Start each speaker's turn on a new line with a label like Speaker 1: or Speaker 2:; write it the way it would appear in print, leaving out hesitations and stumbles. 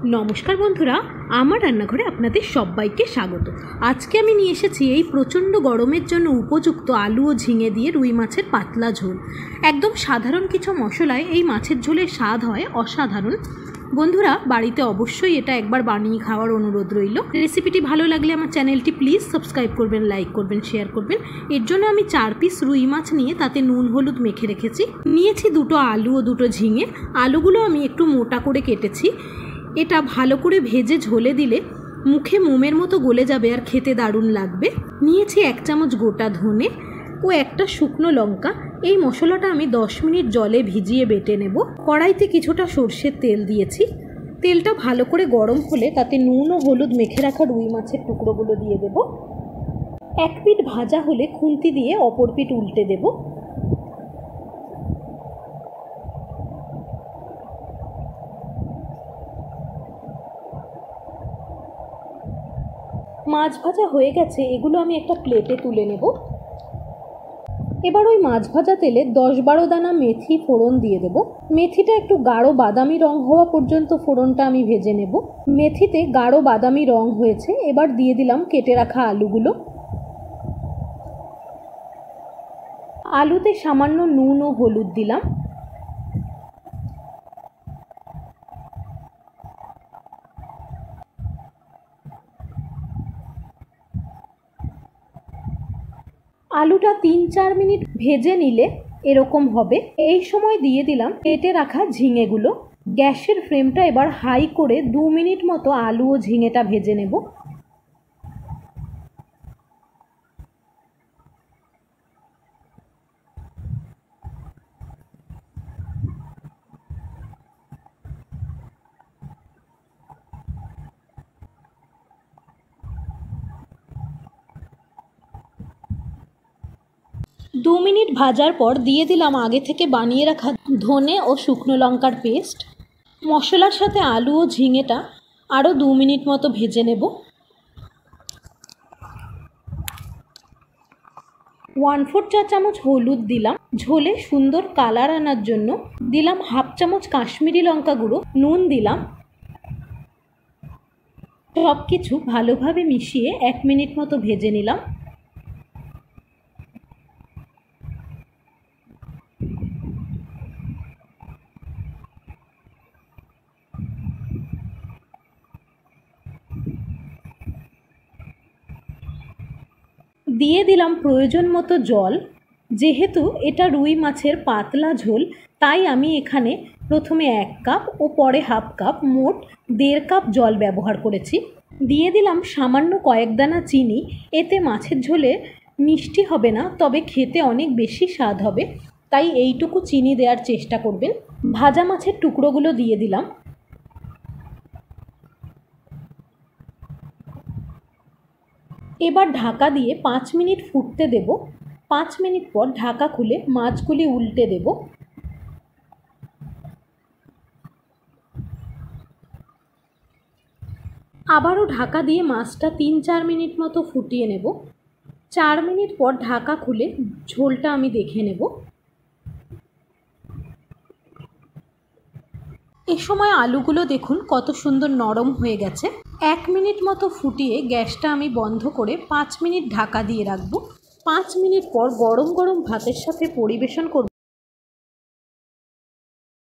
Speaker 1: নমস্কার বন্ধুরা, আমার রান্নাঘরে আপনাদের সবাইকে স্বাগত। আজকে আমি নিয়ে এসেছি এই প্রচণ্ড গরমের জন্য উপযুক্ত আলু ও ঝিঙে দিয়ে রুই মাছের পাতলা ঝোল। একদম সাধারণ কিছু মশলায় এই মাছের ঝোলের স্বাদ হয় অসাধারণ। বন্ধুরা, বাড়িতে অবশ্যই এটা একবার বানিয়ে খাওয়ার অনুরোধ রইল। রেসিপিটি ভালো লাগলে আমার চ্যানেলটি প্লিজ সাবস্ক্রাইব করবেন, লাইক করবেন, শেয়ার করবেন। এর জন্য আমি 4 পিস রুই মাছ নিয়ে তাতে নুন হলুদ মেখে রেখেছি। নিয়েছি 2টো আলু ও 2টো ঝিঙে। আলুগুলো আমি একটু মোটা করে কেটেছি। এটা ভালো করে ভেজে ঝোলে দিলে মুখে মোমের মতো গলে যাবে আর খেতে দারুণ লাগবে। নিয়েছি 1 চামচ গোটা ধনে ও একটা শুকনো লঙ্কা। এই মশলাটা আমি 10 মিনিট জলে ভিজিয়ে বেটে নেব। কড়াইতে কিছুটা সর্ষের তেল দিয়েছি। তেলটা ভালো করে গরম হলে তাতে নুন ও হলুদ মেখে রাখা রুই মাছের টুকরোগুলো দিয়ে দেব। এক পিঠ ভাজা হলে খুন্তি দিয়ে অপর পিঠ উল্টে দেব। মাছ ভাজা হয়ে গেছে, এগুলো আমি একটা প্লেটে তুলে নেব। এবার ওই মাছ ভাজা তেলে 10-12 দানা মেথি ফোড়ন দিয়ে দেব। মেথিটা একটু গাঢ় বাদামি রং হওয়া পর্যন্ত ফোড়নটা আমি ভেজে নেব। মেথিতে গাঢ় বাদামি রং হয়েছে, এবার দিয়ে দিলাম কেটে রাখা আলুগুলো। আলুতে সামান্য নুন ও হলুদ দিলাম। আলুটা 3-4 মিনিট ভেজে নিলে এরকম হবে। এই সময় দিয়ে দিলাম কেটে রাখা ঝিঙেগুলো। গ্যাসের ফ্লেমটা এবার হাই করে 2 মিনিট মতো আলু ও ঝিঙেটা ভেজে নেব। দু মিনিট ভাজার পর দিয়ে দিলাম আগে থেকে বানিয়ে রাখা ধনে ও শুকনো লঙ্কার পেস্ট। মশলার সাথে আলু ও ঝিঙেটা আরও 2 মিনিট মতো ভেজে নেব। 1/4 চা চামচ হলুদ দিলাম। ঝোলে সুন্দর কালার আনার জন্য দিলাম 1/2 চামচ কাশ্মীরি লঙ্কা গুঁড়ো। নুন দিলাম। সব কিছু ভালোভাবে মিশিয়ে 1 মিনিট মতো ভেজে নিলাম। দিয়ে দিলাম প্রয়োজন মতো জল। যেহেতু এটা রুই মাছের পাতলা ঝোল, তাই আমি এখানে প্রথমে 1 কাপ ও পরে 1/2 কাপ, মোট 1.5 কাপ জল ব্যবহার করেছি। দিয়ে দিলাম সামান্য কয়েক দানা চিনি। এতে মাছের ঝোলে মিষ্টি হবে না, তবে খেতে অনেক বেশি স্বাদ হবে, তাই এইটুকু চিনি দেওয়ার চেষ্টা করবেন। ভাজা মাছের টুকরোগুলো দিয়ে দিলাম। এবার ঢাকা দিয়ে 5 মিনিট ফুটতে দেব। 5 মিনিট পর ঢাকা খুলে মাছগুলি উল্টে দেব। আবারও ঢাকা দিয়ে মাছটা 3-4 মিনিট মতো ফুটিয়ে নেব। 4 মিনিট পর ঢাকা খুলে ঝোলটা আমি দেখে নেব। এ সময় আলুগুলো দেখুন কত সুন্দর নরম হয়ে গেছে। 1 মিনিট মতো ফুটিয়ে গ্যাসটা আমি বন্ধ করে 5 মিনিট ঢাকা দিয়ে রাখবো। 5 মিনিট পর গরম গরম ভাতের সাথে পরিবেশন করব